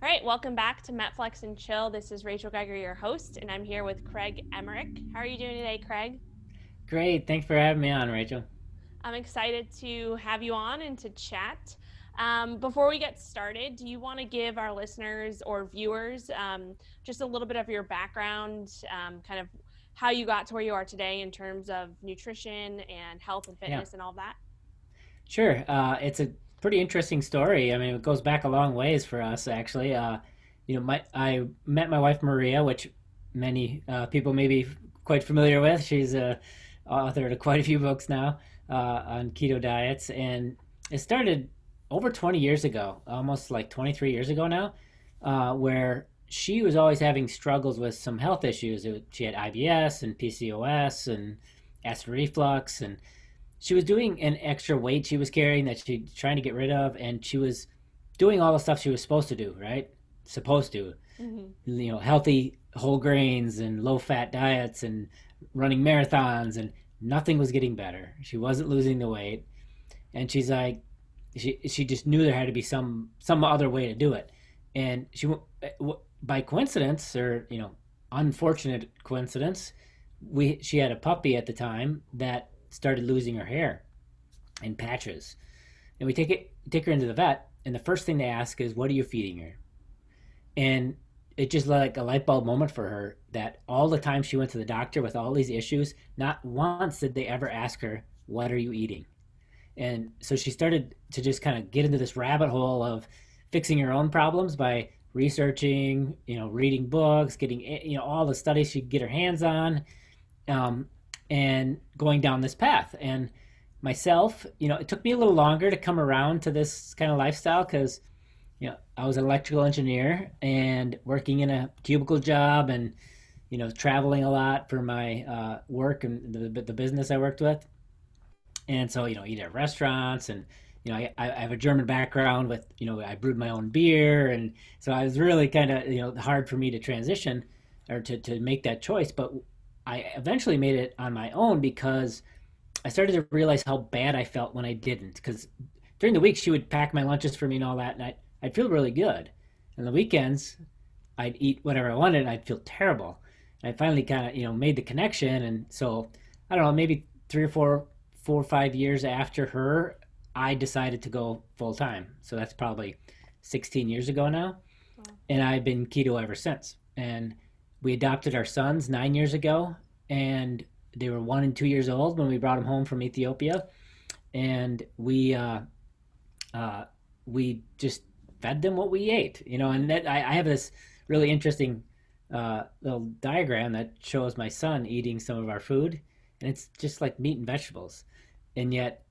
All right, welcome back to MetFlex and Chill. This is Rachel Geiger, your host, and I'm here with Craig Emmerich. How are you doing today, Craig? Great. Thanks for having me on, Rachel. I'm excited to have you on and to chat. Before we get started, do you want to give our listeners or viewers just a little bit of your background, kind of how you got to where you are today in terms of nutrition and health and Yeah, fitness and all that? sure. It's a pretty interesting story. I mean, it goes back a long ways for us, actually. I met my wife Maria, which many people may be quite familiar with. She's a author of quite a few books now on keto diets, and it started over 20 years ago, almost like 23 years ago now, where she was always having struggles with some health issues. She had IBS and PCOS and acid reflux, and she was doing an extra weight she was carrying that she trying to get rid of, and she was doing all the stuff she was supposed to do, right? Supposed to, Mm-hmm. healthy whole grains and low fat diets and running marathons, and nothing was getting better. She wasn't losing the weight, and she's like, she just knew there had to be some other way to do it, and by coincidence, or unfortunate coincidence, we she had a puppy at the time that started losing her hair in patches, and we take her into the vet, and the first thing they ask is, what are you feeding her? And it just like a light bulb moment for her, that all the time she went to the doctor with all these issues, not once did they ever ask her, what are you eating? And so she started to just kind of get into this rabbit hole of fixing her own problems by researching, reading books, getting, all the studies she could get her hands on, um, and going down this path. And myself, it took me a little longer to come around to this kind of lifestyle because, I was an electrical engineer and working in a cubicle job, and, traveling a lot for my work and the business I worked with. And so, eat at restaurants, and, I have a German background with, I brewed my own beer. And so I was really kind of, hard for me to transition or to make that choice. But I eventually made it on my own because I started to realize how bad I felt when I didn't. Because during the week, she would pack my lunches for me and all that, and I'd feel really good. And the weekends, I'd eat whatever I wanted, and I'd feel terrible. And I finally kind of, made the connection. And so, I don't know, maybe 4 or 5 years after her, I decided to go full time. So that's probably 16 years ago now. Wow. And I've been keto ever since. And we adopted our sons 9 years ago, and they were 1 and 2 years old when we brought them home from Ethiopia. And we just fed them what we ate, And I have this really interesting little diagram that shows my son eating some of our food, and it's just like meat and vegetables. And yet,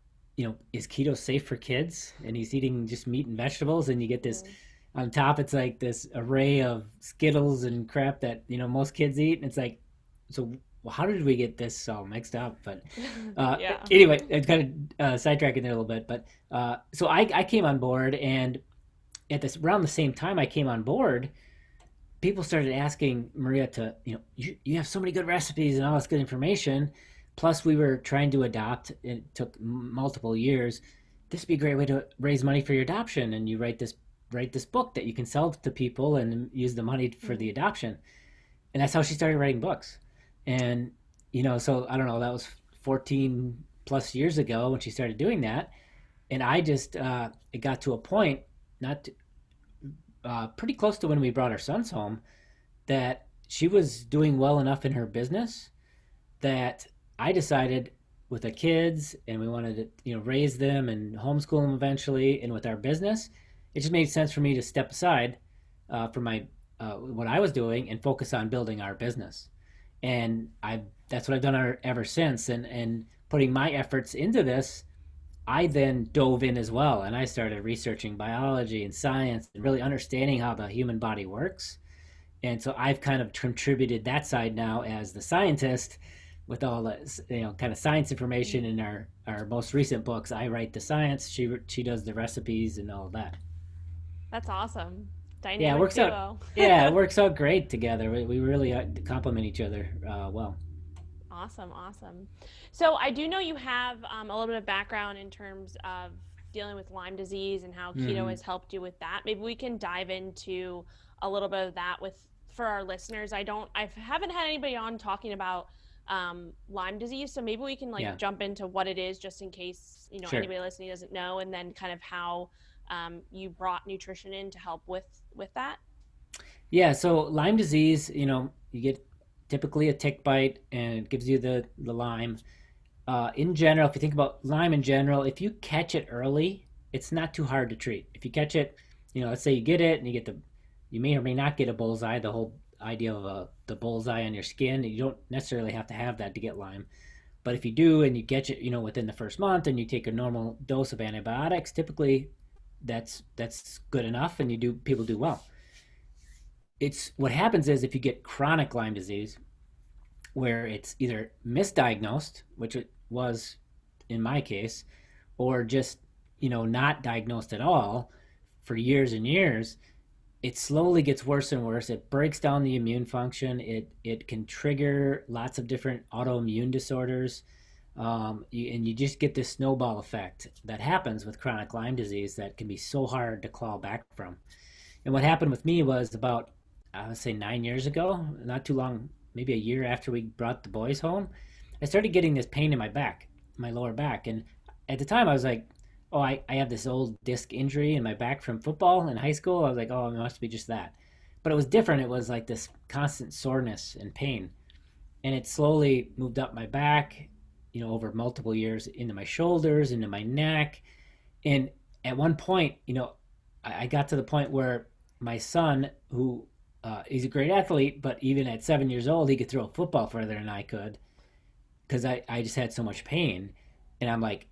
is keto safe for kids? And he's eating just meat and vegetables, and you get this Mm-hmm. on top. It's like this array of Skittles and crap that most kids eat, and it's like, so how did we get this all mixed up? But uh, Yeah. anyway, it's kind of sidetracking there a little bit. But so I came on board, and at this around the same time I came on board, people started asking Maria to, you have so many good recipes and all this good information. Plus, we were trying to adopt. It took multiple years. This would be a great way to raise money for your adoption, and you write this book that you can sell to people and use the money for the adoption. And that's how she started writing books. And so I don't know. That was 14 plus years ago when she started doing that. And I just it got to a point, not pretty close to when we brought our sons home, that she was doing well enough in her business that I decided, with the kids, and we wanted to raise them and homeschool them eventually, and with our business, it just made sense for me to step aside from my what I was doing and focus on building our business. And I that's what I've done ever since. And putting my efforts into this, I then dove in as well, and I started researching biology and science and really understanding how the human body works. And so I've kind of contributed that side now as the scientist, with all the kind of science information in our most recent books. I write the science, she does the recipes and all of that. That's awesome. Yeah, it Dynamic works out. duo. Yeah, it works out great together. We really complement each other well. Awesome, awesome. So I do know you have a little bit of background in terms of dealing with Lyme disease and how keto Mm-hmm. has helped you with that. Maybe we can dive into a little bit of that with for our listeners. I haven't had anybody on talking about Lyme disease, so maybe we can like Yeah, jump into what it is, just in case sure. anybody listening doesn't know, and then kind of how you brought nutrition in to help with that. Yeah, so Lyme disease, you get typically a tick bite and it gives you the Lyme. In general, if you think about Lyme in general, if you catch it early, it's not too hard to treat. If you catch it, let's say you get it and you may or may not get a bullseye. The whole idea of the bullseye on your skin, you don't necessarily have to have that to get Lyme. But if you do and you catch it, within the first month and you take a normal dose of antibiotics, typically that's good enough, and people do well. It's what happens is if you get chronic Lyme disease, where it's either misdiagnosed, which it was in my case, or just not diagnosed at all for years and years, it slowly gets worse and worse. It breaks down the immune function. It can trigger lots of different autoimmune disorders, and you just get this snowball effect that happens with chronic Lyme disease that can be so hard to claw back from. And what happened with me was about, I would say, 9 years ago, not too long, maybe a year after we brought the boys home, I started getting this pain in my back, my lower back. And at the time, I was like, oh, I have this old disc injury in my back from football in high school. I was like, oh, it must be just that. But it was different. It was like this constant soreness and pain. And it slowly moved up my back, over multiple years into my shoulders, into my neck. And at one point, I got to the point where my son, who he's a great athlete, but even at 7 years old, he could throw a football further than I could because I just had so much pain. And I'm like,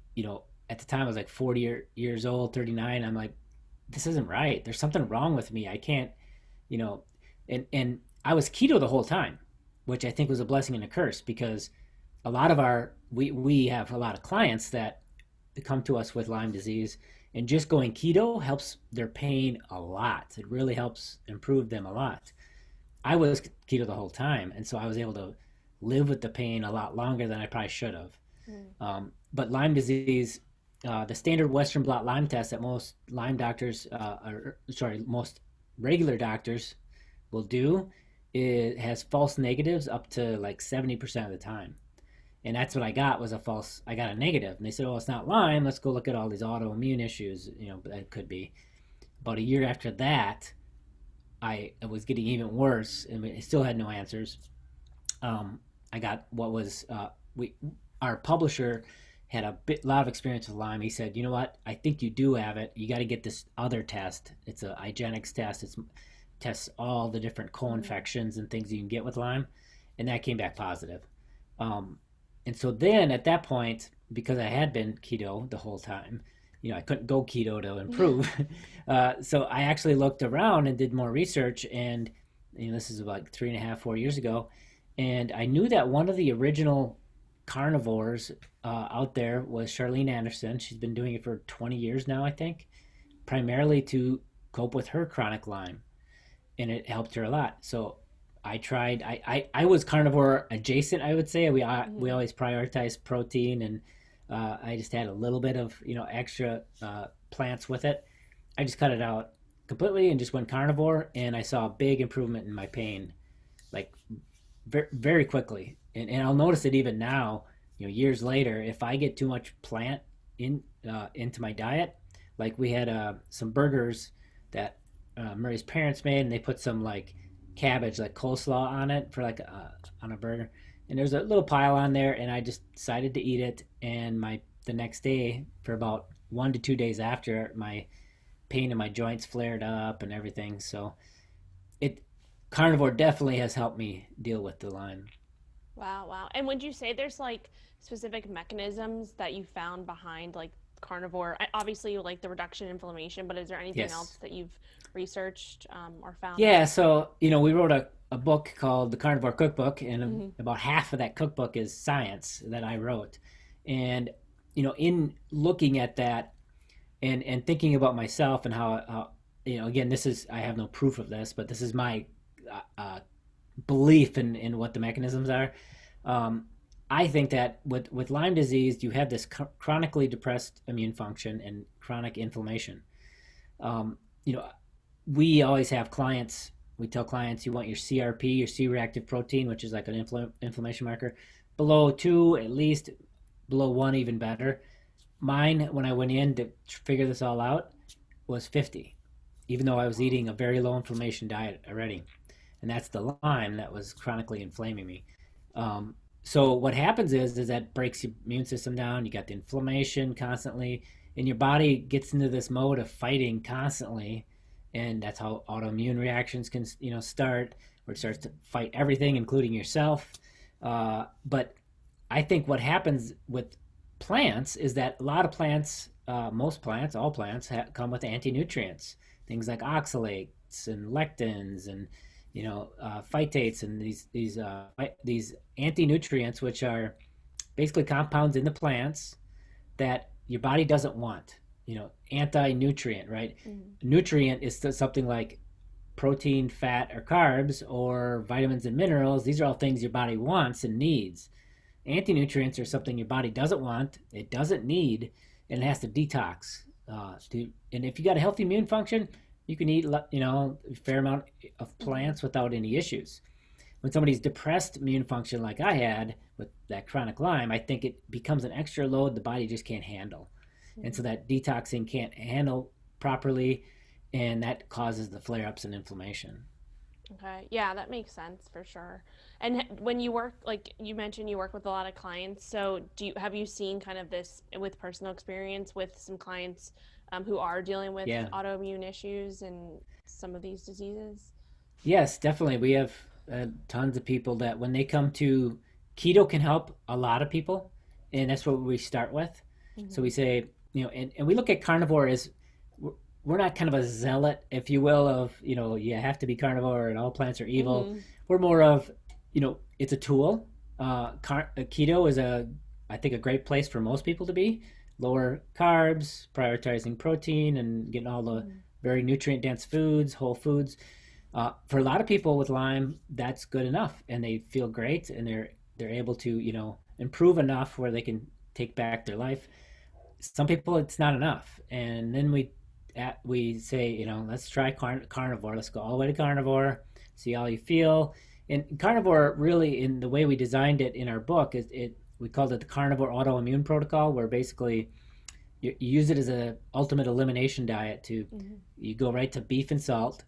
at the time I was like 40 years old, 39. I'm like, this isn't right. There's something wrong with me. I can't, you know, and I was keto the whole time, which I think was a blessing and a curse because a lot of we have a lot of clients that come to us with Lyme disease, and just going keto helps their pain a lot. It really helps improve them a lot. I was keto the whole time, and so I was able to live with the pain a lot longer than I probably should have. Mm. But Lyme disease, the standard Western blot Lyme test that most Lyme doctors, most regular doctors will do, it has false negatives up to like 70% of the time. And that's what I got was I got a negative. And they said, oh, it's not Lyme. Let's go look at all these autoimmune issues, that could be. About a year after that, I was getting even worse and I still had no answers. I got what was, our publisher had a lot of experience with Lyme. He said, you know what? I think you do have it. You got to get this other test. It's a Igenex test. It tests all the different co-infections and things you can get with Lyme. And that came back positive. And so then at that point, because I had been keto the whole time, I couldn't go keto to improve. So I actually looked around and did more research. And, this is about 3.5, 4 years ago. And I knew that one of the original carnivores out there was Charlene Anderson. She's been doing it for 20 years now, I think, primarily to cope with her chronic Lyme. And it helped her a lot. So I tried. I was carnivore adjacent, I would say. We always prioritized protein, and I just had a little bit of extra plants with it. I just cut it out completely and just went carnivore, and I saw a big improvement in my pain, like very, very quickly. And I'll notice it even now, years later, if I get too much plant into my diet. Like we had some burgers that Maria's parents made, and they put some like cabbage, like coleslaw on it for like on a burger, and there's a little pile on there, and I just decided to eat it. And the next day, for about 1 to 2 days after, my pain in my joints flared up and everything. So it carnivore definitely has helped me deal with the Lyme. Wow, wow. And would you say there's like specific mechanisms that you found behind like carnivore? Obviously, you like the reduction in inflammation, but is there anything Yes. else that you've researched or found? Yeah, so we wrote a book called the Carnivore Cookbook, and Hmm. about half of that cookbook is science that I wrote. And in looking at that and thinking about myself and how again, this is, I have no proof of this, but this is my belief in what the mechanisms are. Um, I think that with Lyme disease, you have this chronically depressed immune function and chronic inflammation. Um, you know, we always have clients. We tell clients you want your CRP, your C-reactive protein, which is like an inflammation marker, below 2 at least, below 1 even better. Mine, when I went in to figure this all out, was 50, even though I was eating a very low inflammation diet already. And that's the Lyme that was chronically inflaming me. Um, so what happens is that breaks your immune system down. You got the inflammation constantly, and your body gets into this mode of fighting constantly, and that's how autoimmune reactions can start, where it starts to fight everything, including yourself. But I think what happens with plants is that a lot of plants, most plants, all plants, come with anti-nutrients, things like oxalates and lectins and phytates and these anti-nutrients, which are basically compounds in the plants that your body doesn't want. Anti-nutrient, right? Mm-hmm. Nutrient is something like protein, fat, or carbs, or vitamins and minerals. These are all things your body wants and needs. Anti-nutrients are something your body doesn't want, it doesn't need, and it has to detox. And if you got a healthy immune function, you can eat a fair amount of plants without any issues. When somebody's depressed immune function like I had with that chronic Lyme, I think it becomes an extra load the body just can't handle. Mm-hmm. And so that detoxing can't handle properly, and that causes the flare-ups and inflammation. Okay. Yeah, that makes sense for sure. And when you work, like you mentioned, you work with a lot of clients. So have you seen kind of this with personal experience with some clients who are dealing with autoimmune issues and some of these diseases? Yes, definitely. We have tons of people that when they come to keto can help a lot of people. And that's what we start with. Mm-hmm. So we say, and we look at carnivore as we're not kind of a zealot, if you will, of, you have to be carnivore and all plants are evil. Mm-hmm. We're more of, it's a tool. Keto is I think a great place for most people to be. Lower carbs, prioritizing protein, and getting all the very nutrient-dense foods, whole foods. For a lot of people with Lyme, that's good enough, and they feel great, and they're able to, improve enough where they can take back their life. Some people, it's not enough, and then we say, let's try carnivore. Let's go all the way to carnivore, see how you feel. And carnivore, really, in the way we designed it in our book, we called it the Carnivore Autoimmune Protocol, where basically you use it as an ultimate elimination diet. You go right to beef and salt.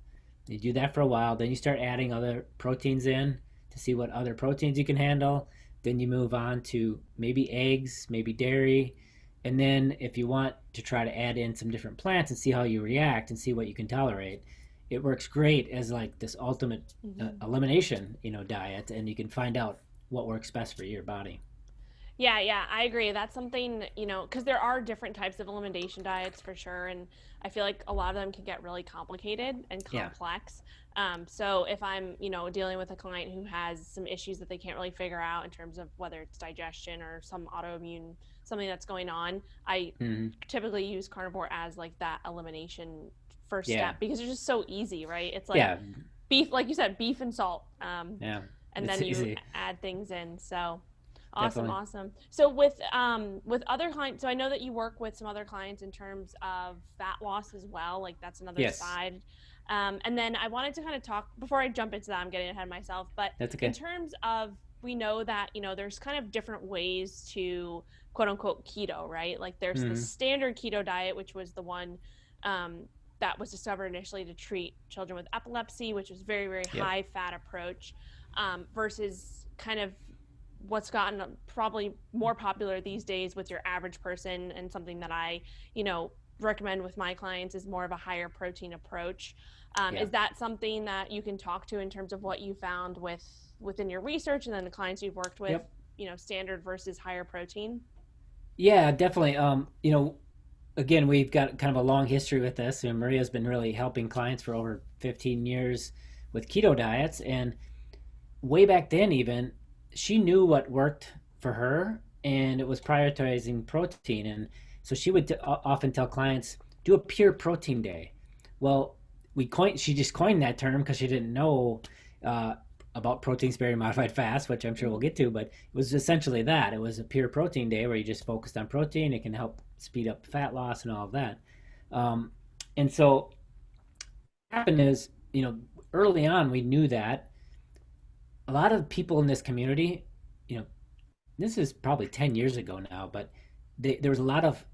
You do that for a while, then you start adding other proteins in to see what other proteins you can handle. Then you move on to maybe eggs, maybe dairy. And then if you want to try to add in some different plants and see how you react and see what you can tolerate, it works great as like this ultimate elimination, diet, and you can find out what works best for your body. Yeah, I agree. That's something, because there are different types of elimination diets for sure. And I feel like a lot of them can get really complicated and complex. So if I'm, dealing with a client who has some issues that they can't really figure out in terms of whether it's digestion or some autoimmune, something that's going on, I typically use carnivore as like that elimination first step, because it's just so easy, right? It's like beef, like you said, beef and salt. And then you add things in. So Awesome. So with other clients, so I know that you work with some other clients in terms of fat loss as well. Like that's another side. And then I wanted to kind of talk before I jump into that. I'm getting ahead of myself, but that's okay. In terms of, we know that there's kind of different ways to quote unquote keto, right? Like there's the standard keto diet, which was the one that was discovered initially to treat children with epilepsy, which was very, very high fat approach, versus kind of what's gotten probably more popular these days with your average person, and something that I, recommend with my clients is more of a higher protein approach. Is that something that you can talk to in terms of what you found within your research and then the clients you've worked with, standard versus higher protein? Yeah, definitely. Again, we've got kind of a long history with this. Maria's been really helping clients for over 15 years with keto diets, and way back then even, she knew what worked for her, and it was prioritizing protein. And so she would often tell clients, do a pure protein day. Well, she just coined that term because she didn't know about protein sparing modified fast, which I'm sure we'll get to, but it was essentially that. It was a pure protein day where you just focused on protein. It can help speed up fat loss and all of that. Um, and so what happened is, early on we knew that a lot of people in this community, you know, this is probably 10 years ago now, but there was a lot of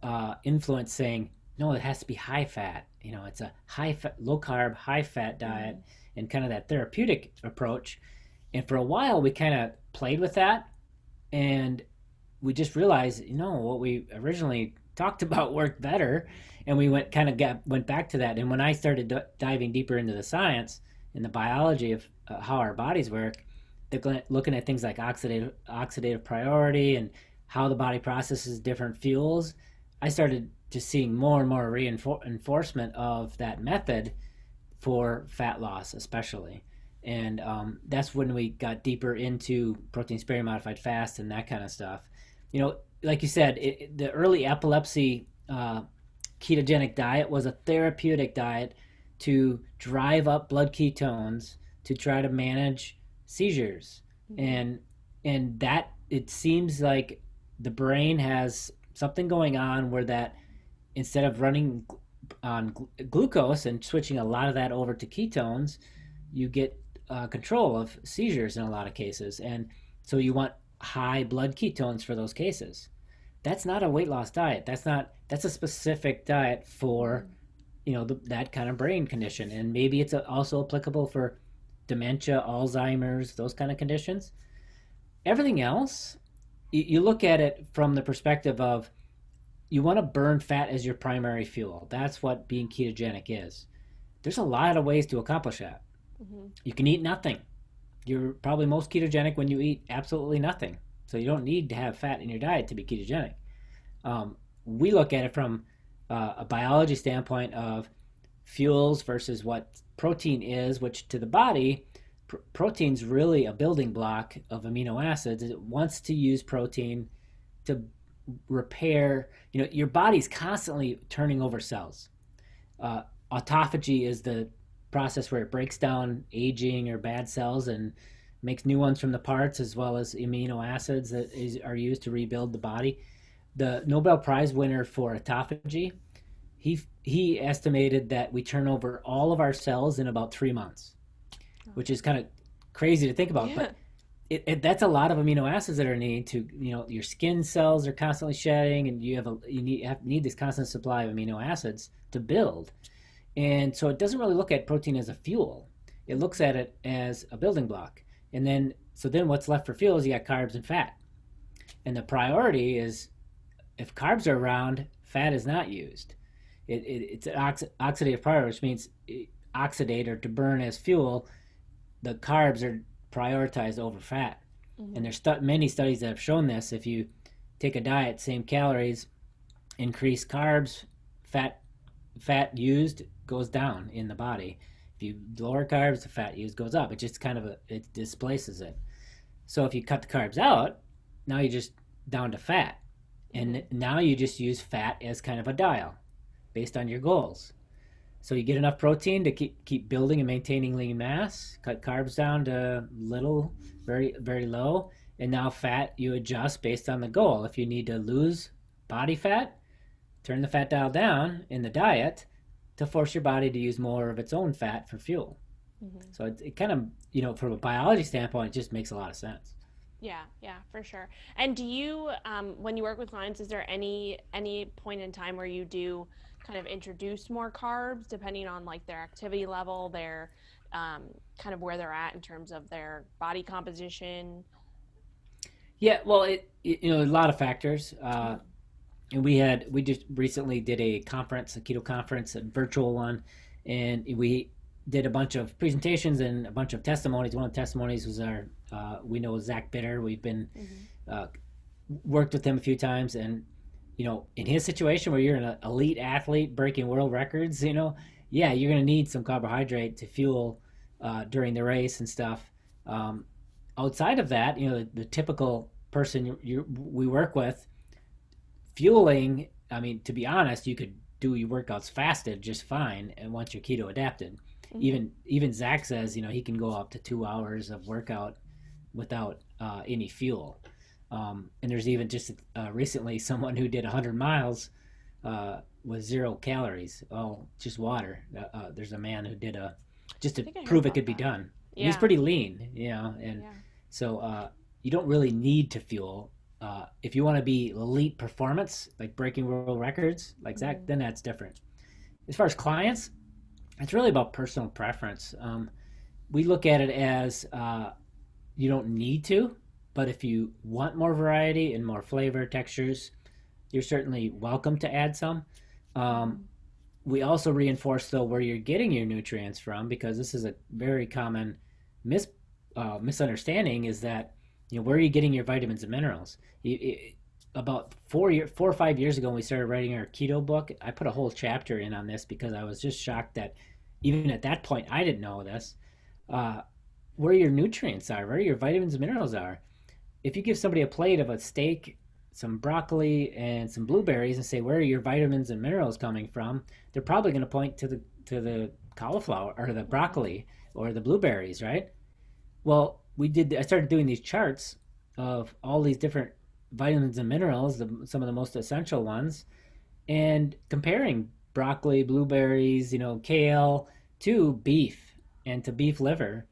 influence saying, no, it has to be high fat. It's a high fat, low carb, high fat diet, and kind of that therapeutic approach. And for a while, we kind of played with that, and we just realized, what we originally talked about worked better, and we went back to that. And when I started diving deeper into the science and the biology of how our bodies work, looking at things like oxidative priority and how the body processes different fuels, I started just seeing more and more reinforcement of that method for fat loss, especially. And that's when we got deeper into protein sparing modified fast and that kind of stuff. Like you said, the early epilepsy ketogenic diet was a therapeutic diet to drive up blood ketones to try to manage seizures. And that, it seems like the brain has something going on where that, instead of running on glucose and switching a lot of that over to ketones, you get control of seizures in a lot of cases. And so you want high blood ketones for those cases. That's not a weight loss diet. That's a specific diet for that kind of brain condition. And maybe it's also applicable for dementia, Alzheimer's, those kind of conditions. Everything else, you look at it from the perspective of, you want to burn fat as your primary fuel. That's what being ketogenic is. There's a lot of ways to accomplish that. You can eat nothing. You're probably most ketogenic when you eat absolutely nothing. So you don't need to have fat in your diet to be ketogenic. We look at it from a biology standpoint of fuels versus what protein is, which to the body, protein's really a building block of amino acids. It wants to use protein to repair. Your body's constantly turning over cells. Autophagy is the process where it breaks down aging or bad cells and makes new ones from the parts, as well as amino acids that are used to rebuild the body. The Nobel Prize winner for autophagy, he estimated that we turn over all of our cells in about 3 months, which is kind of crazy to think about. Yeah. But that's a lot of amino acids that are needed to, your skin cells are constantly shedding, and you need this constant supply of amino acids to build. And so it doesn't really look at protein as a fuel. It looks at it as a building block. And then what's left for fuel is you got carbs and fat. And the priority is, if carbs are around, fat is not used. It's an oxidative priority, which means oxidate, or to burn as fuel. The carbs are prioritized over fat. And there's many studies that have shown this. If you take a diet, same calories, increase carbs, fat used goes down in the body. If you lower carbs, the fat used goes up. It just it displaces it. So if you cut the carbs out, now you're just down to fat. And now you just use fat as kind of a dial based on your goals. So you get enough protein to keep building and maintaining lean mass, cut carbs down to little, very, very low, and now fat you adjust based on the goal. If you need to lose body fat, turn the fat dial down in the diet to force your body to use more of its own fat for fuel. So it kind of, from a biology standpoint, it just makes a lot of sense. Yeah, for sure. And do you, when you work with clients, is there any point in time where you do kind of introduce more carbs, depending on like their activity level, their kind of where they're at in terms of their body composition? Yeah, well, a lot of factors. And we just recently did a conference, a keto conference, a virtual one, and we did a bunch of presentations and a bunch of testimonies. One of the testimonies was we know Zach Bitter. We've been worked with him a few times, and in his situation where you're an elite athlete breaking world records, you're going to need some carbohydrate to fuel during the race and stuff. Outside of that, the typical person we work with, fueling, I mean, to be honest, you could do your workouts fasted just fine, and once you're keto adapted. Mhm. Even Zach says, he can go up to 2 hours of workout without any fuel. And there's even just recently someone who did 100 miles with 0 calories, just water. There's a man who did just I to think I heard prove it about could be that. done. And he's Yeah. pretty lean, and Yeah. so you don't really need to fuel. If you want to be elite performance, like breaking world records, like Zach, Mhm. then that's different. As far as clients, it's really about personal preference. We look at it as you don't need to, but if you want more variety and more flavor, textures, you're certainly welcome to add some. Um, Mhm. we also reinforce though where you're getting your nutrients from, because this is a very common mis misunderstanding, is that where are you getting your vitamins and minerals? About 4 or 5 years ago when we started writing our keto book, I put a whole chapter in on this because I was just shocked that even at that point I didn't know this. Uh, where your nutrients are, where your vitamins and minerals are. If you give somebody a plate of a steak, some broccoli, and some blueberries, and say, "Where are your vitamins and minerals coming from?" They're probably going to point to the cauliflower or the Mhm. broccoli or the blueberries, right? Well, we did. I started doing these charts of all these different vitamins and minerals, some of the most essential ones, and comparing broccoli, blueberries, kale to beef and to beef liver.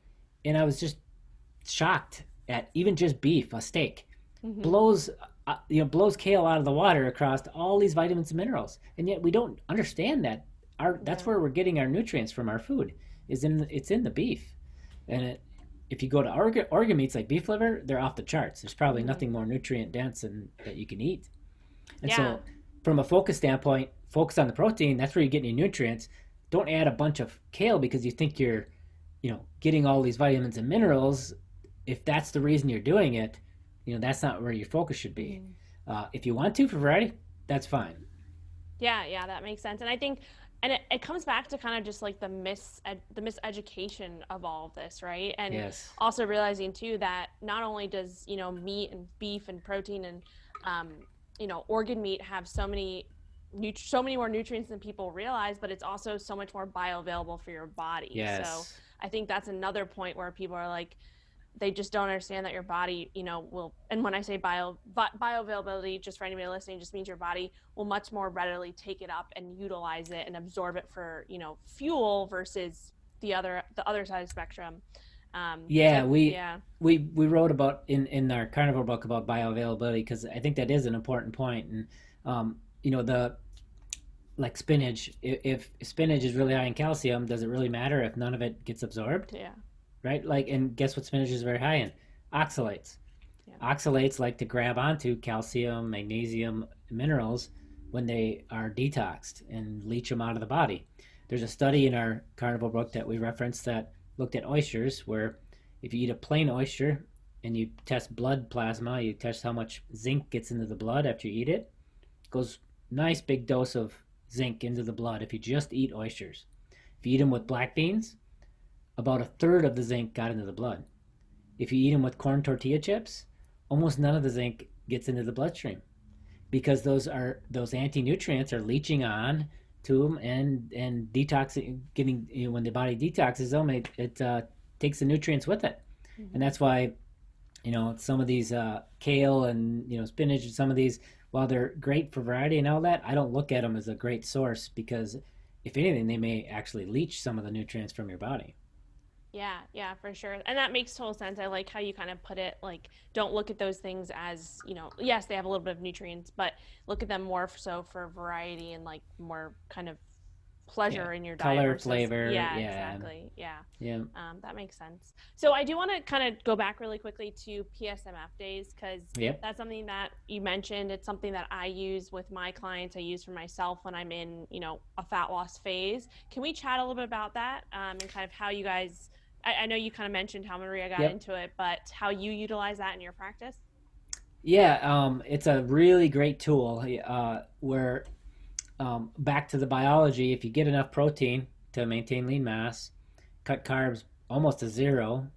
And I was just shocked at even just beef, a steak, Mhm. blows blows kale out of the water across all these vitamins and minerals, and yet we don't understand that that's Yeah. where we're getting our nutrients from our food. It's in the beef, and if you go to organ meats like beef liver, they're off the charts. There's probably Mhm. nothing more nutrient dense than that you can eat. And Yeah. so, from a focus standpoint, focus on the protein. That's where you're getting your nutrients. Don't add a bunch of kale because you think you're, getting all these vitamins and minerals. If that's the reason you're doing it, that's not where your focus should be. Mhm. If you want to for variety, that's fine. Yeah, yeah, that makes sense. And I think, and it comes back to kind of just like the miseducation of all of this, right? And Yes. also realizing too that not only does, meat and beef and protein and um, organ meat have so many more nutrients than people realize, but it's also so much more bioavailable for your body. So Yes. I think that's another point where people are like, they just don't understand that your body, will, and when I say bioavailability, just for anybody listening, just means your body will much more readily take it up and utilize it and absorb it for, fuel versus the other side of the spectrum. Yeah, Yeah. we wrote about in our carnivore book about bioavailability, because I think that is an important point. And the like spinach, if spinach is really high in calcium, does it really matter if none of it gets absorbed? Yeah. Right? Like, and guess what spinach is very high in? Oxalates. Yeah. Oxalates like to grab onto calcium, magnesium, minerals when they are detoxed and leach them out of the body. There's a study in our carnivore book that we referenced that looked at oysters, where if you eat a plain oyster and you test blood plasma, you test how much zinc gets into the blood after you eat it. It goes nice big dose of zinc into the blood if you just eat oysters. If you eat them with Mm-hmm. black beans, about a third of the zinc got into the blood. If you eat them with corn tortilla chips, almost none of the zinc gets into the bloodstream, because those anti nutrients are leaching on to them and detoxing, getting, when the body detoxes them, it takes the nutrients with it. And Mm-hmm. that's why, some of these kale and spinach and some of these, while they're great for variety and all that, I don't look at them as a great source, because if anything, they may actually leach some of the nutrients from your body. Yeah, yeah, for sure. And that makes total sense. I like how you kind of put it, like, don't look at those things as, yes, they have a little bit of nutrients, but look at them more so for variety and like more kind of Yeah, pleasure in your diet color, versus, flavor, yeah, yeah, exactly. Yeah. yeah, That makes sense. So I do want to kind of go back really quickly to PSMF days because yep, that's something that you mentioned. It's something that I use with my clients. I use for myself when I'm in, a fat loss phase. Can we chat a little bit about that and kind of how you guys? I know you kind of mentioned how Maria got yep. into it, but how you utilize that in your practice? Yeah, it's a really great tool. Where back to the biology, if you get enough protein to maintain lean mass, cut carbs almost to zero,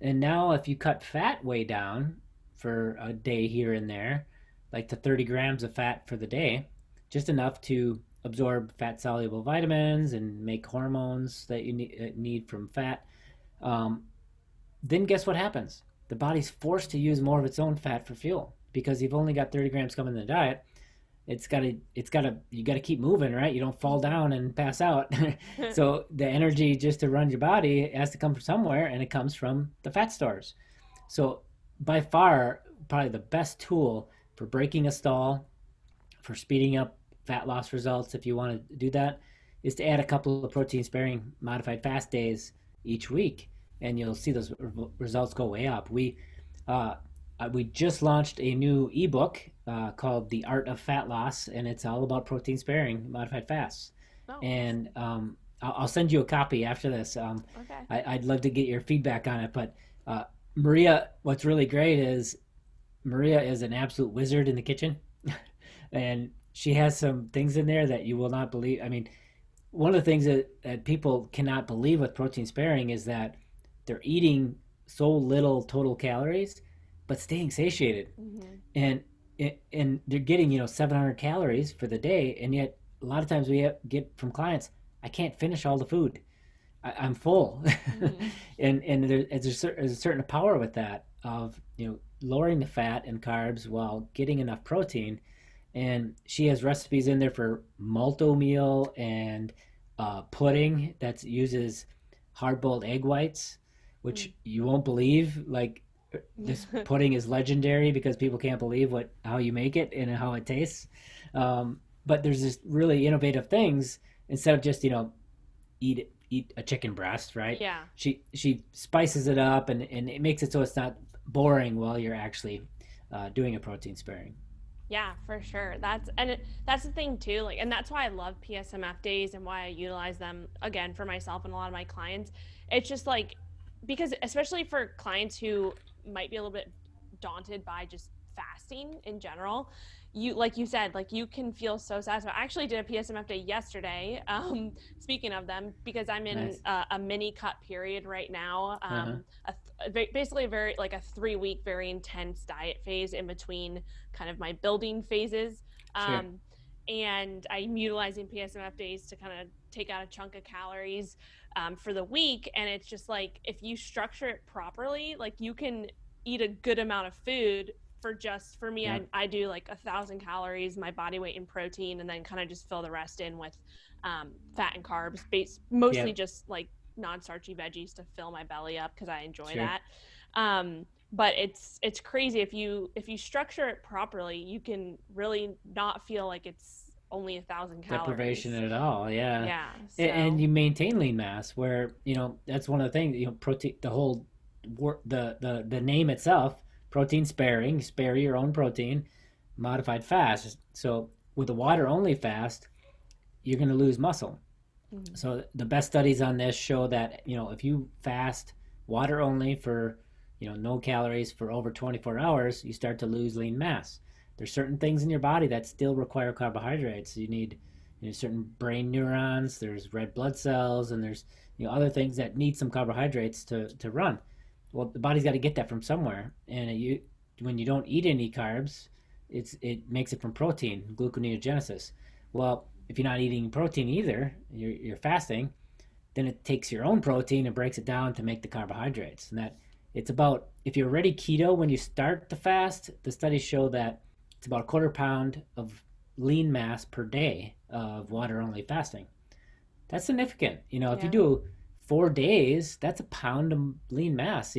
and now if you cut fat way down for a day here and there, like to 30 grams of fat for the day, just enough to absorb fat soluble vitamins and make hormones that you need from fat. Um, then guess what happens? The body's forced to use more of its own fat for fuel because you've only got 30 grams coming in the diet. You got to keep moving, right? You don't fall down and pass out. So the energy just to run your body has to come from somewhere, and it comes from the fat stores. So by far, probably the best tool for breaking a stall, for speeding up fat loss results, if you want to do that, is to add a couple of protein sparing modified fast days each week, and you'll see those results go way up. We just launched a new ebook called The Art of Fat Loss, and it's all about protein sparing modified fasts. Oh, And I'll send you a copy after this. okay. I'd love to get your feedback on it. But Maria, what's really great is Maria is an absolute wizard in the kitchen, and she has some things in there that you will not believe. I mean, one of the things that people cannot believe with protein sparing is that they're eating so little total calories, but staying satiated, and and they're getting 700 calories for the day, and yet a lot of times get from clients, I can't finish all the food. I'm full, and there's a certain power with that of lowering the fat and carbs while getting enough protein. And she has recipes in there for malto meal and pudding that uses hard-boiled egg whites, which you won't believe. Like, this pudding is legendary because people can't believe how you make it and how it tastes. But there's this really innovative things. Instead of just eat a chicken breast, right? Yeah. She spices it up, and it makes it so it's not boring while you're actually doing a protein sparing. Yeah, for sure. That's the thing too. Like, and that's why I love PSMF days and why I utilize them again for myself and a lot of my clients. It's just like, because especially for clients who might be a little bit daunted by just fasting in general, like you said, like, you can feel so satisfied. I actually did a PSMF day yesterday, speaking of them, because I'm in Nice. a mini cut period right now, basically a very, like, a 3-week very intense diet phase in between kind of my building phases. Sure. And I'm utilizing PSMF days to kind of take out a chunk of calories for the week. And it's just like, if you structure it properly, like, you can eat a good amount of food for me, Yeah. I do like 1,000 calories, my body weight in protein, and then kind of just fill the rest in with fat and carbs, mostly Yeah. just like non-starchy veggies to fill my belly up because I enjoy Sure. that. But it's crazy if you structure it properly, you can really not feel like it's only 1,000 Deprivation calories. at all, yeah. Yeah. And So you maintain lean mass, where that's one of the things. Protein, the whole the name itself, protein sparing, spare your own protein, modified fast. So with a water only fast, you're going to lose muscle. So the best studies on this show that if you fast water only for no calories for over 24 hours, you start to lose lean mass. There's certain things in your body that still require carbohydrates. You need certain brain neurons, there's red blood cells, and there's other things that need some carbohydrates to run. Well, the body's got to get that from somewhere, and when you don't eat any carbs, it makes it from protein, gluconeogenesis. Well, if you're not eating protein either, you're fasting, then it takes your own protein and breaks it down to make the carbohydrates. And that it's about, if you're already keto when you start the fast, the studies show that it's about a quarter pound of lean mass per day of water only fasting. That's significant. If you yeah. do 4 days, that's a pound of lean mass.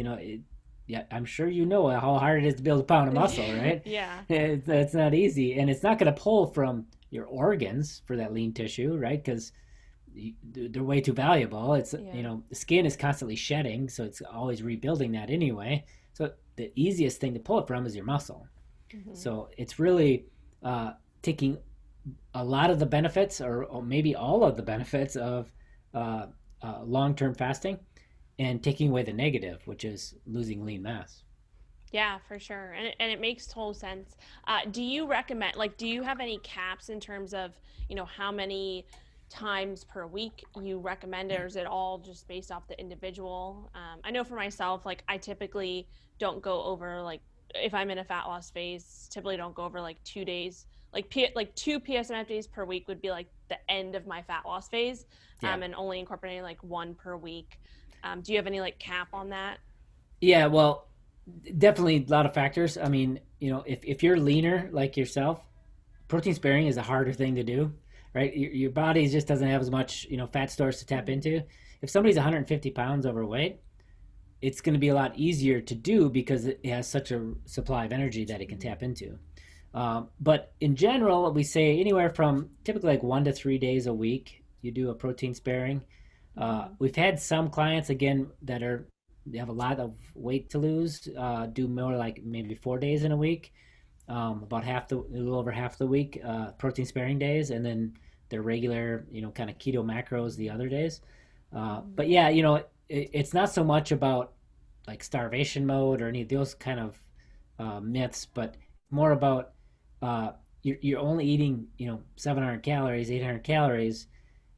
Yeah, I'm sure how hard it is to build a pound of muscle, right? Yeah. It's not easy, and it's not going to pull from your organs for that lean tissue, right? Because they're way too valuable. It's Yeah. the skin is constantly shedding, so it's always rebuilding that anyway. So the easiest thing to pull it from is your muscle. So it's really taking a lot of the benefits, or maybe all of the benefits of long-term fasting, and taking away the negative, which is losing lean mass. Yeah, for sure. And it makes total sense. Do you recommend, like, do you have any caps in terms of, how many times per week you recommend it, or is it all just based off the individual? I know for myself, like, I typically don't go over, like, if I'm in a fat loss phase, typically don't go over like 2 days. Like, like 2 PSMF days per week would be like the end of my fat loss phase, Yeah. and only incorporating like one per week. Do you have any like cap on that? Yeah, well, definitely a lot of factors. I mean, if you're leaner like yourself, protein sparing is a harder thing to do, right? Your body just doesn't have as much, fat stores to tap Mm-hmm. into. If somebody's 150 pounds overweight, it's going to be a lot easier to do because it has such a supply of energy that it can Mm-hmm. tap into. But in general, we say anywhere from typically like 1 to 3 days a week, you do a protein sparing. Mm-hmm. We've had some clients again they have a lot of weight to lose, do more like maybe 4 days in a week, about a little over half the week, protein sparing days, and then their regular, kind of keto macros the other days. Mm-hmm. But yeah, it's not so much about like starvation mode or any of those kind of myths, but more about you're only eating 700 calories, 800 calories,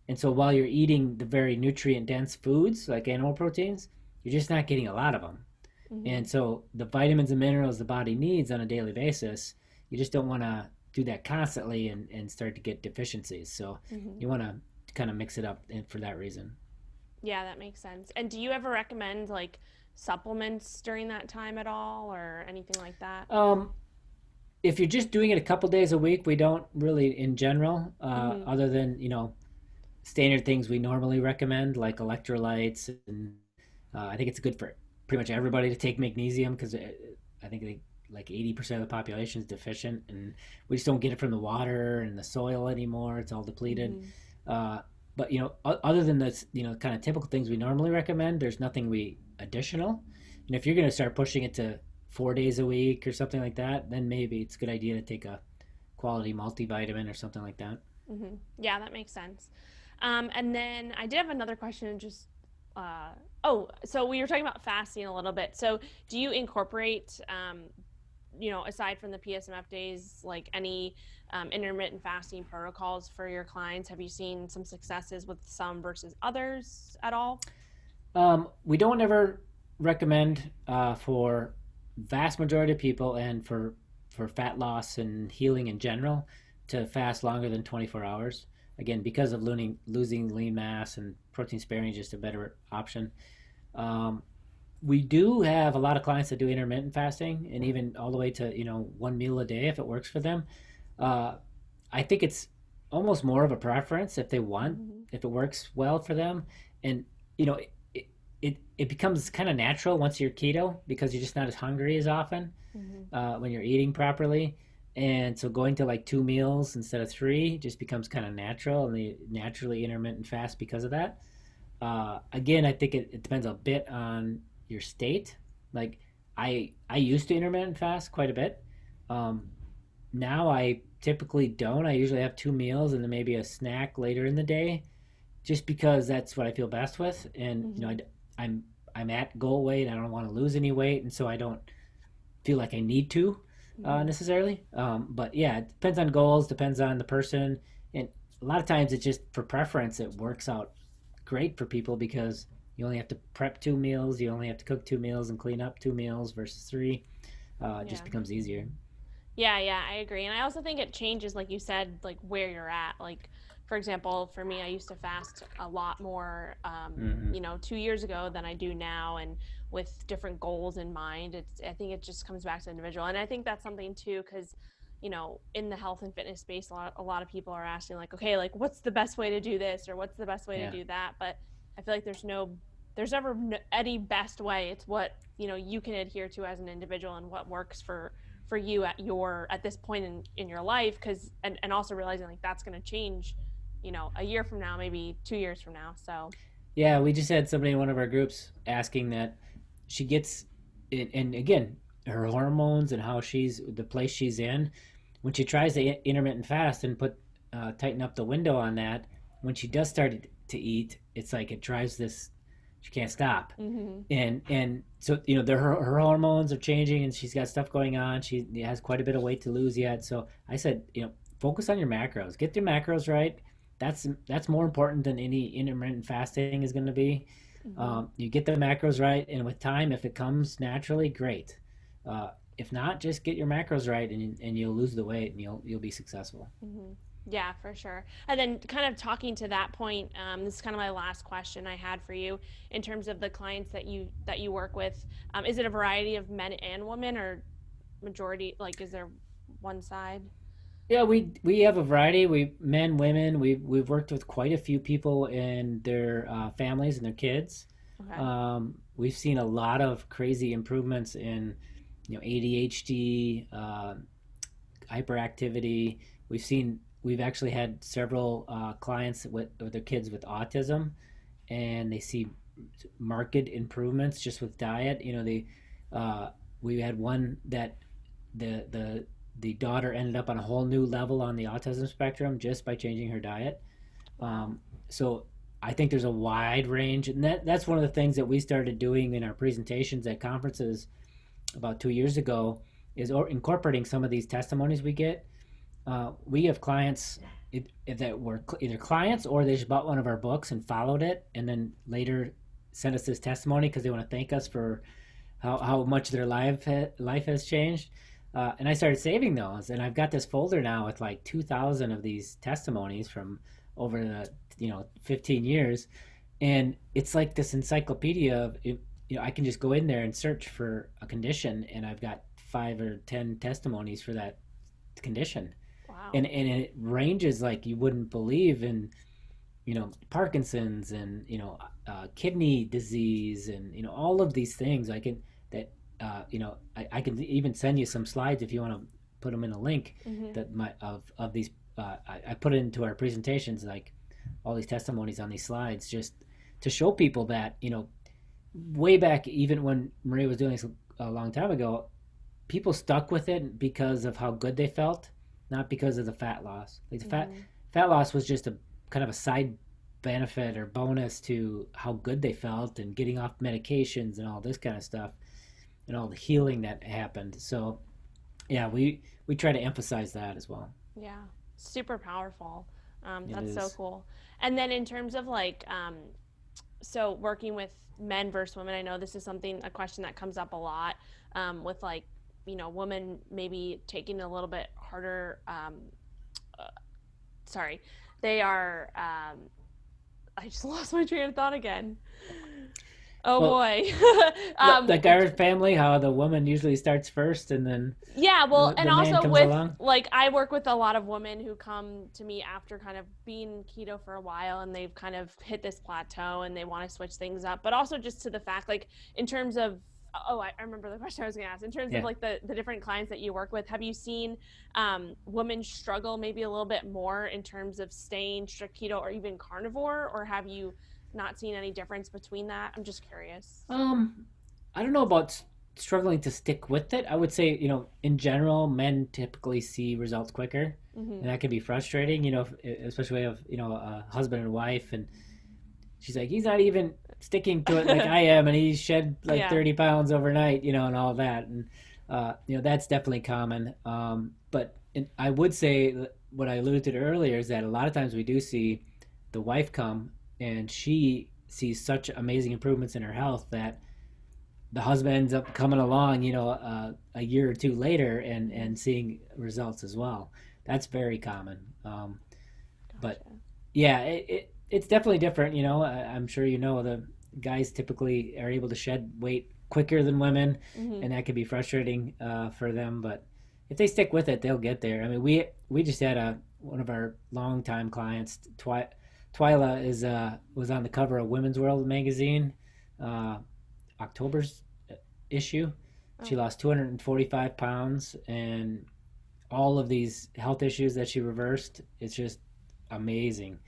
and so while you're eating the very nutrient dense foods like animal proteins, you're just not getting a lot of them. Mm-hmm. And so the vitamins and minerals the body needs on a daily basis, you just don't want to do that constantly and start to get deficiencies. So Mm-hmm. you want to kind of mix it up for that reason. Yeah, that makes sense. And do you ever recommend like supplements during that time at all or anything like that? Um, if you're just doing it a couple days a week, we don't really, in general, Mm-hmm. other than standard things we normally recommend, like electrolytes, and I think it's good for pretty much everybody to take magnesium because I think like 80% of the population is deficient, and we just don't get it from the water and the soil anymore. It's all depleted. Mm-hmm. Uh, but other than this, kind of typical things we normally recommend, there's nothing we additional. And if you're going to start pushing it to 4 days a week or something like that, then maybe it's a good idea to take a quality multivitamin or something like that. Mm-hmm. Yeah, that makes sense. And then I did have another question. Uh, so we were talking about fasting a little bit. So do you incorporate, aside from the PSMF days, like any intermittent fasting protocols for your clients? Have you seen some successes with some versus others at all? We don't ever recommend for vast majority of people and for fat loss and healing in general to fast longer than 24 hours. Again, because of losing lean mass and protein sparing is just a better option. Um, we do have a lot of clients that do intermittent fasting and even all the way to one meal a day if it works for them. Uh, I think it's almost more of a preference if they want, Mm-hmm. if it works well for them, and you know it becomes kind of natural once you're keto because you're just not as hungry as often Mm-hmm. when you're eating properly. And so going to like 2 meals instead of three just becomes kind of natural, and they naturally intermittent fast because of that. Again, I think it depends a bit on your state. Like I used to intermittent fast quite a bit. Um, Now I typically don't. I usually have 2 meals and then maybe a snack later in the day, just because that's what I feel best with. And Mm-hmm. I'm I'm at goal weight. I don't want to lose any weight, and so I don't feel like I need to Mm-hmm. necessarily. But yeah, it depends on goals, depends on the person, and a lot of times it's just for preference. It works out great for people because you only have to prep 2 meals, you only have to cook 2 meals and clean up 2 meals versus three. It just Yeah. becomes easier. Yeah, yeah, I agree. And I also think it changes, like you said, like where you're at. Like, for example, for me, I used to fast a lot more, Hmm. 2 years ago than I do now. And with different goals in mind, I think it just comes back to the individual. And I think that's something too, because, in the health and fitness space, a lot of people are asking, like, okay, like, what's the best way to do this or what's the best way to Yeah. do that? But I feel like there's never any best way. It's what, you can adhere to as an individual and what works for you at this point in your life, because and also realizing like that's going to change a year from now, maybe 2 years from now. So Yeah, we just had somebody in one of our groups asking that she gets, and again, her hormones and how she's the place she's in. When she tries to intermittent fast and tighten up the window on that, when she does start to eat, it's like it drives this. She can't stop, mm-hmm. and so her hormones are changing, and she's got stuff going on. She has quite a bit of weight to lose yet. So I said, focus on your macros. Get your macros right. That's more important than any intermittent fasting is going to be. Mm-hmm. You get the macros right, and with time, if it comes naturally, great. If not, just get your macros right, and you'll lose the weight, and you'll be successful. Mm-hmm. Yeah, for sure. And then kind of talking to that point, this is kind of my last question I had for you in terms of the clients that you work with. Is it a variety of men and women, or majority, like is there one side? Yeah, we have a variety. We men, women. We've worked with quite a few people and their families and their kids. Okay. We've seen a lot of crazy improvements in, ADHD, hyperactivity. We've actually had several clients with their kids with autism, and they see marked improvements just with diet. We had one that the daughter ended up on a whole new level on the autism spectrum just by changing her diet. Wow. So I think there's a wide range, and that's one of the things that we started doing in our presentations at conferences about 2 years ago, is incorporating some of these testimonies we get. We have clients that were either clients or they just bought one of our books and followed it, and then later sent us this testimony because they want to thank us for how much their life has changed. And I started saving those, and I've got this folder now with like 2,000 of these testimonies from over the 15 years, and it's like this encyclopedia of I can just go in there and search for a condition, and I've got 5 or 10 testimonies for that condition, Wow. and it ranges like you wouldn't believe in Parkinson's and kidney disease and all of these things. I can that I can even send you some slides if you want to put them in a link Hmm. that my of these I put into our presentations, like all these testimonies on these slides, just to show people that way back, even when Maria was doing this a long time ago, people stuck with it because of how good they felt, not because of the fat loss. Like the Hmm. fat loss was just a kind of a side benefit or bonus to how good they felt and getting off medications and all this kind of stuff and all the healing that happened. So yeah, we try to emphasize that as well. Yeah. Super powerful. It That's so is. cool. And then in terms of like, so working with men versus women, I know this is a question that comes up a lot, with like, women maybe taking a little bit harder. Uh, Sorry, they are. I just lost my train of thought again. Oh Well, boy. like our family, how the woman usually starts first and then Yeah, well, and the man also comes with along. like I work with a lot of women who come to me after kind of being keto for a while and they've kind of hit this plateau and they want to switch things up, but also just to the fact like in terms of I remember the question I was going to ask. In terms of Yeah. like the different clients that you work with, have you seen women struggle maybe a little bit more in terms of staying strict keto or even carnivore, or have you not seen any difference between that? I'm just curious. Um, I don't know about struggling to stick with it. I would say, in general, men typically see results quicker, Hmm. and that can be frustrating. Especially if a husband and wife, and she's like, he's not even sticking to it like I am, and he shed like Yeah. 30 pounds overnight, and all that, and that's definitely common. But I would say what I alluded to earlier is that a lot of times we do see the wife come, and she sees such amazing improvements in her health that the husband ends up coming along, a year or two later and seeing results as well. That's very common. But Gotcha. yeah, it's definitely different. I'm sure the guys typically are able to shed weight quicker than women, Hmm. and that can be frustrating for them. But if they stick with it, they'll get there. I mean, we just had one of our longtime clients, Twyla, was on the cover of Women's World magazine, uh, October's issue. She Oh, lost 245 pounds, and all of these health issues that she reversed. It's just amazing.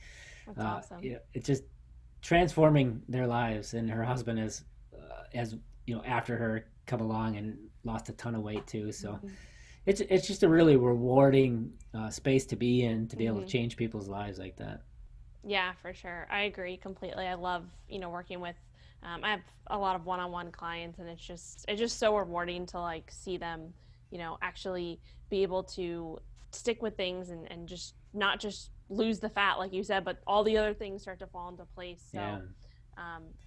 that's awesome. It's just transforming their lives. And her husband is, as after her, come along and lost a ton of weight too. So Hmm. it's just a really rewarding space to be in, to be able to Hmm. change people's lives like that. Yeah, for sure. I agree completely. I love, working with. I have a lot of one-on-one clients, and it's just so rewarding to like see them, actually be able to stick with things and just not just lose the fat, like you said, but all the other things start to fall into place. Yeah, So,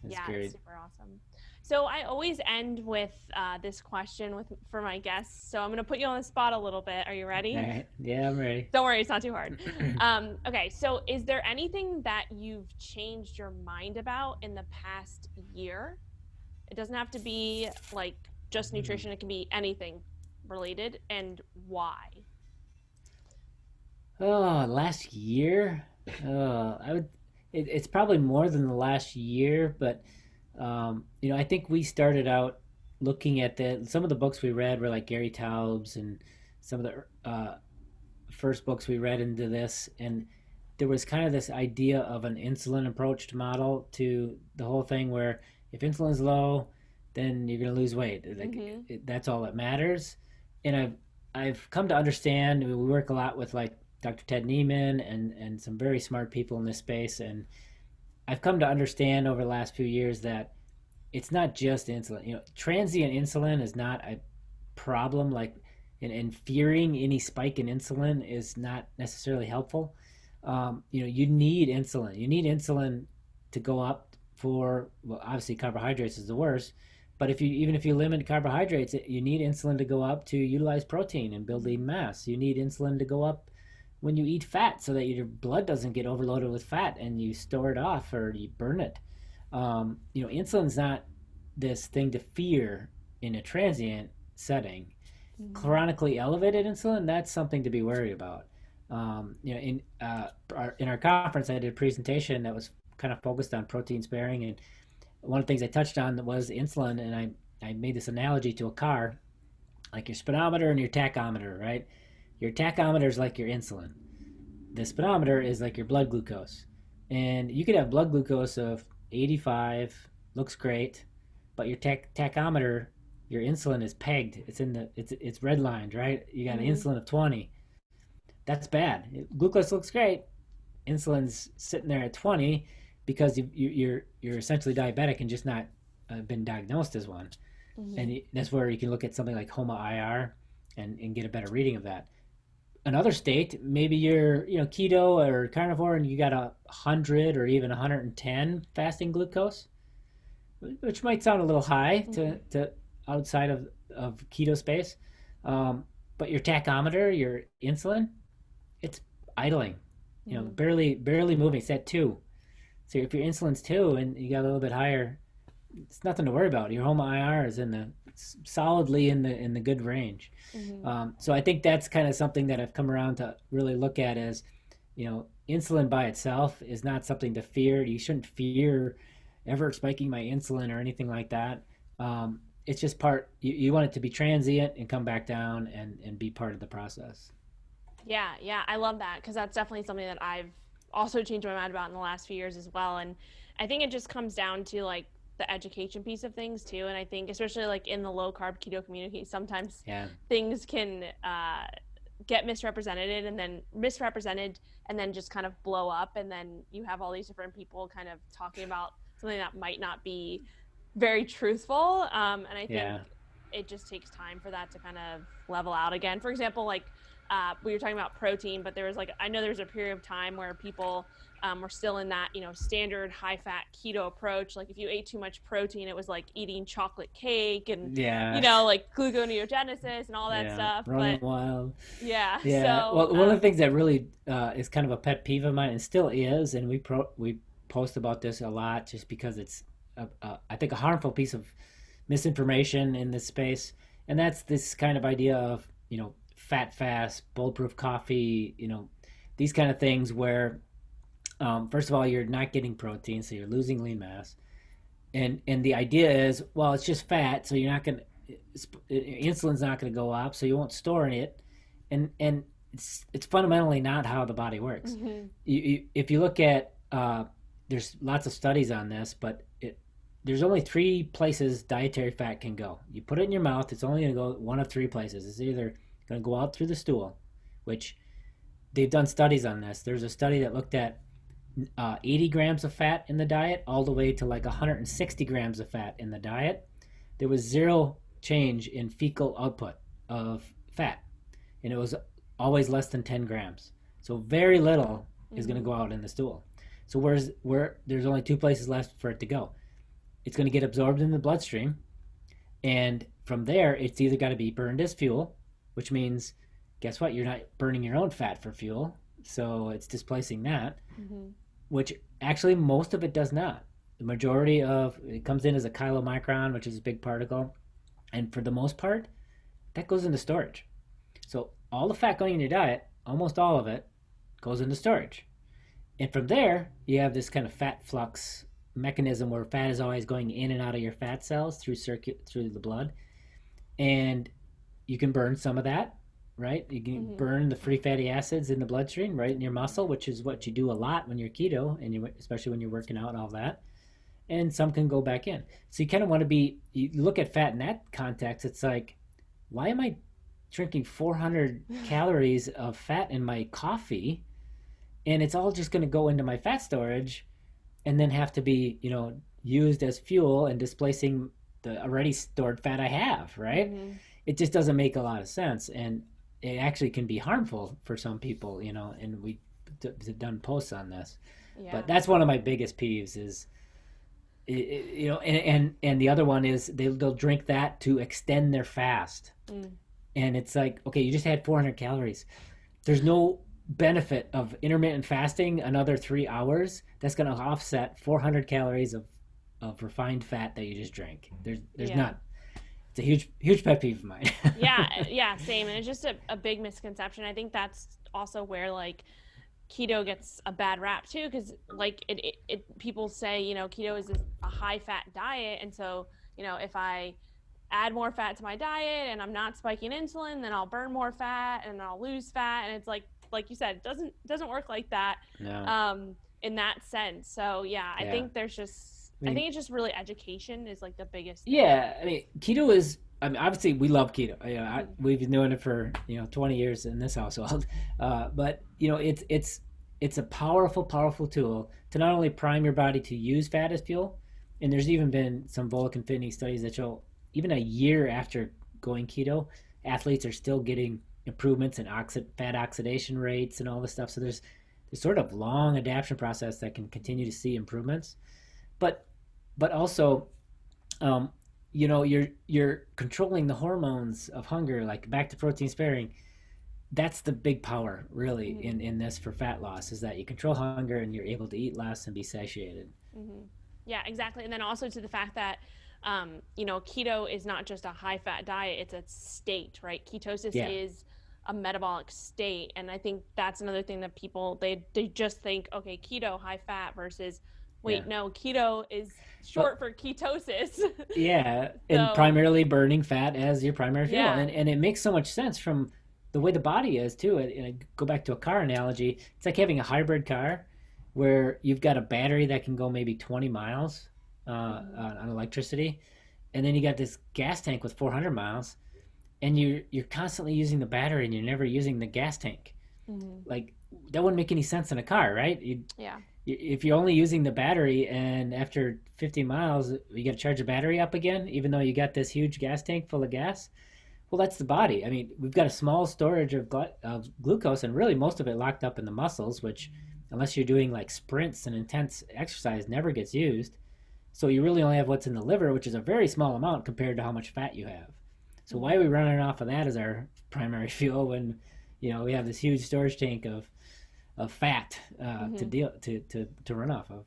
it's yeah, it's great. super awesome. So I always end with this question for my guests. So I'm going to put you on the spot a little bit. Are you All ready? right. Yeah, I'm ready. Don't worry, it's not too hard. Okay, so is there anything that you've changed your mind about in the past year? It doesn't have to be like just nutrition, it can be anything related, and why? Oh, last year? I would. It's probably more than the last year, but I think we started out looking at some of the books we read were like Gary Taubes and some of the first books we read into this, and there was kind of this idea of an insulin approached model to the whole thing, where if insulin's low, then you're going to lose weight. Mm-hmm. That's all that matters. And I've come to understand. I mean, we work a lot with like Dr. Ted Neiman and some very smart people in this space, and I've come to understand over the last few years that it's not just insulin. Transient insulin is not a problem. Like, and fearing any spike in insulin is not necessarily helpful. You need insulin. You need insulin to go up for, well, obviously carbohydrates is the worst, but even if you limit carbohydrates, you need insulin to go up to utilize protein and build lean mass. You need insulin to go up when you eat fat so that your blood doesn't get overloaded with fat and you store it off or you burn it. Insulin's not this thing to fear in a transient setting. Mm-hmm. Chronically elevated insulin, that's something to be worried about. In our conference, I did a presentation that was kind of focused on protein sparing, and one of the things I touched on was insulin, and I made this analogy to a car, like your speedometer and your tachometer, right? Your tachometer is like your insulin. The speedometer is like your blood glucose. And you could have blood glucose of 85, looks great, but your tachometer, your insulin is pegged. It's redlined, right? You got an insulin of 20. That's bad. Glucose looks great. Insulin's sitting there at 20 because you're essentially diabetic and just not been diagnosed as one. Mm-hmm. And that's where you can look at something like HOMA-IR and get a better reading of that. Another state, maybe you're keto or carnivore and you got 100 or even 110 fasting glucose, which might sound a little high to outside of keto space, but your tachometer, your insulin, it's idling, barely moving. It's at 2. So if your insulin's 2 and you got a little bit higher, it's nothing to worry about. Your HOMA-IR is solidly in the good range. Mm-hmm. So I think that's kind of something that I've come around to really look at as, insulin by itself is not something to fear. You shouldn't fear ever spiking my insulin or anything like that. It's just you want it to be transient and come back down and be part of the process. Yeah, I love that, because that's definitely something that I've also changed my mind about in the last few years as well. And I think it just comes down to like the education piece of things too. And I think especially like in the low carb keto community, sometimes things can get misrepresented and then just kind of blow up, and then you have all these different people kind of talking about something that might not be very truthful. And I think it just takes time for that to kind of level out again. For example, like we were talking about protein, but I know there's a period of time where people were still in that, standard high fat keto approach. Like if you ate too much protein, it was like eating chocolate cake and, like gluconeogenesis and all that stuff. Running wild. Yeah. So, well, one of the things that really is kind of a pet peeve of mine, and still is, and we post about this a lot just because it's, I think, a harmful piece of misinformation in this space. And that's this kind of idea of, fat fast, bulletproof coffee, these kind of things where, first of all, you're not getting protein, so you're losing lean mass. And the idea is, well, it's just fat, so you're not going to, insulin's not going to go up, so you won't store it. And it's fundamentally not how the body works. Mm-hmm. If you look at, there's lots of studies on this, but there's only 3 places dietary fat can go. You put it in your mouth, it's only going to go one of 3 places. It's either going to go out through the stool, which they've done studies on this. There's a study that looked at 80 grams of fat in the diet all the way to like 160 grams of fat in the diet. There was 0 change in fecal output of fat, and it was always less than 10 grams. So very little is going to go out in the stool. So where there's only 2 places left for it to go. it's going to get absorbed in the bloodstream, and from there it's either got to be burned as fuel, which means guess what, you're not burning your own fat for fuel, so it's displacing that, Mm-hmm. which actually most of it does not. The majority of it comes in as a chylomicron, which is a big particle, and for the most part that goes into storage. So all the fat going in your diet, almost all of it, goes into storage. And from there, you have this kind of fat flux mechanism where fat is always going in and out of your fat cells through the blood. And you can burn some of that, right? You can Mm-hmm. burn the free fatty acids in the bloodstream, right in your muscle, which is what you do a lot when you're keto, and especially when you're working out and all that. And some can go back in. So you kind of want to you look at fat in that context. It's like, why am I drinking 400 calories of fat in my coffee, and it's all just going to go into my fat storage and then have to be, used as fuel and displacing the already stored fat I have, right? Mm-hmm. It just doesn't make a lot of sense, and it actually can be harmful for some people, and we've done posts on this. Yeah. But that's one of my biggest peeves is, and the other one is they'll drink that to extend their fast. Mm. And it's like, okay, you just had 400 calories. There's no benefit of intermittent fasting another 3 hours that's going to offset 400 calories of refined fat that you just drank. There's Yeah. none. It's a huge pet peeve of mine. Yeah, same. And it's just a big misconception. I think that's also where like keto gets a bad rap too, because like it people say, keto is a high fat diet, and so if I add more fat to my diet and I'm not spiking insulin, then I'll burn more fat and I'll lose fat. And it's like you said, it doesn't work like that. No. In that sense. So yeah, I Yeah. think there's just I think it's just really education is like the biggest thing. Yeah, I mean, keto is. I mean, obviously, we love keto. We've been doing it for 20 years in this household. But it's a powerful tool to not only prime your body to use fat as fuel, and there's even been some Volek and Finney studies that show even a year after going keto, athletes are still getting improvements in fat oxidation rates and all this stuff. So there's this sort of long adaptation process that can continue to see improvements, but also, you're controlling the hormones of hunger, like back to protein sparing. That's the big power, really, Mm-hmm. in this for fat loss, is that you control hunger and you're able to eat less and be satiated. Mm-hmm. Yeah, exactly. And then also to the fact that, keto is not just a high fat diet, it's a state, right? Ketosis Yeah. is a metabolic state. And I think that's another thing that people, they just think, okay, keto, high fat versus, wait, Yeah. no, keto is short for ketosis. Yeah, and So, primarily burning fat as your primary fuel. yeah. And it makes so much sense from the way the body is, too. And I go back to a car analogy. It's like having a hybrid car where you've got a battery that can go maybe 20 miles on electricity. And then you got this gas tank with 400 miles. And you're constantly using the battery and you're never using the gas tank. Mm-hmm. Like, that wouldn't make any sense in a car, right? Yeah. If you're only using the battery and after 50 miles you got to charge the battery up again, even though you got this huge gas tank full of gas, well, that's the body. I mean, we've got a small storage of glucose, and really most of it locked up in the muscles, which, unless you're doing like sprints and intense exercise, never gets used. So you really only have what's in the liver, which is a very small amount compared to how much fat you have. So why are we running off of that as our primary fuel when we have this huge storage tank of fat to run off of?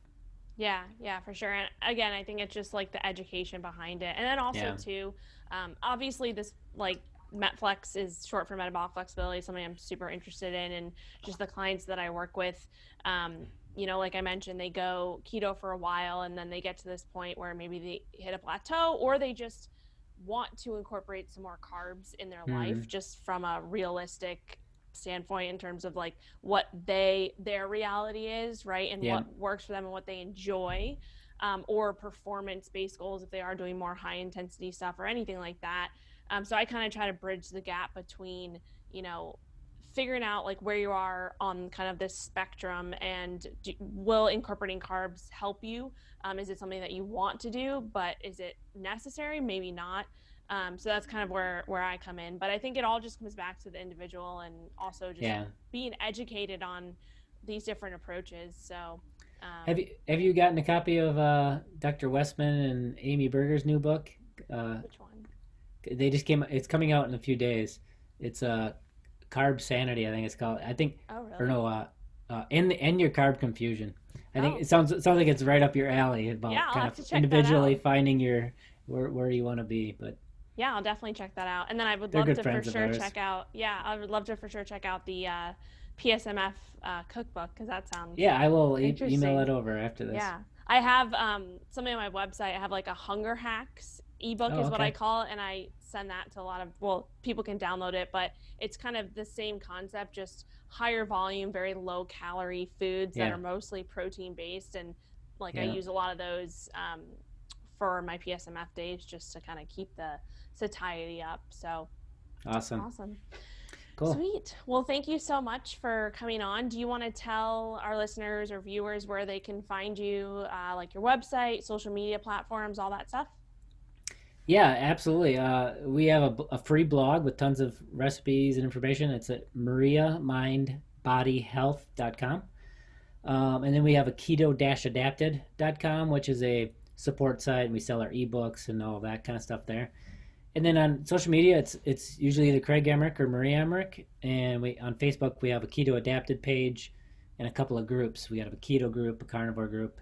Yeah, for sure. And again, I think it's just like the education behind it. And then also too, obviously this like MetFlex is short for metabolic flexibility, something I'm super interested in, and just the clients that I work with, like I mentioned, they go keto for a while and then they get to this point where maybe they hit a plateau or they just want to incorporate some more carbs in their life, just from a realistic standpoint in terms of like what their reality is, right, and what works for them and what they enjoy, or performance-based goals if they are doing more high intensity stuff or anything like that. So I kind of try to bridge the gap between figuring out like where you are on kind of this spectrum, and will incorporating carbs help you? Is it something that you want to do, but is it necessary? Maybe not. So that's kind of where I come in. But I think it all just comes back to the individual and also just being educated on these different approaches. So Have you gotten a copy of Dr. Westman and Amy Berger's new book? Uh, Which one? they just came. It's coming out in a few days. It's Carb Sanity, I think it's called. I think, Oh, or really? no, end your carb confusion. I think Oh, it sounds like it's right up your alley yeah, about I'll kind have of to check that individually out. finding your where you want to be. But Yeah, I'll definitely check that out. And then I would they're love good to for friends of sure ours. check out, yeah, I would love to for sure check out the PSMF cookbook because that sounds Yeah, I will email interesting. it over after this. Yeah. I have something on my website. I have like a hunger hacks ebook Oh, is what I okay. call it, and I send that to a lot of, well, people can download it, but it's kind of the same concept, just higher volume, very low calorie foods that are Yeah, mostly protein based, and like I yeah. use a lot of those for my PSMF days just to kind of keep the satiety up. So Awesome. awesome. Cool. Sweet. Well, thank you so much for coming on. Do you want to tell our listeners or viewers where they can find you, like your website, social media platforms, all that stuff? Yeah, absolutely. We have a free blog with tons of recipes and information. It's at mariamindbodyhealth.com. And then we have a keto-adapted.com, which is a support site, and we sell our ebooks and all that kind of stuff there. And then on social media, it's usually either Craig Emmerich or Maria Emmerich. And we on Facebook we have a Keto Adapted page and a couple of groups. We have a keto group, a carnivore group,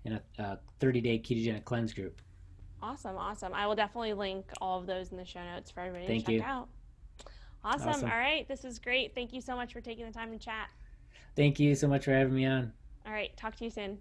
and a 30-day ketogenic cleanse group. Awesome. Awesome. I will definitely link all of those in the show notes for everybody to Thank check you. out. Awesome. Awesome. All right. This is great. Thank you so much for taking the time to chat. Thank you so much for having me on. All right. Talk to you soon.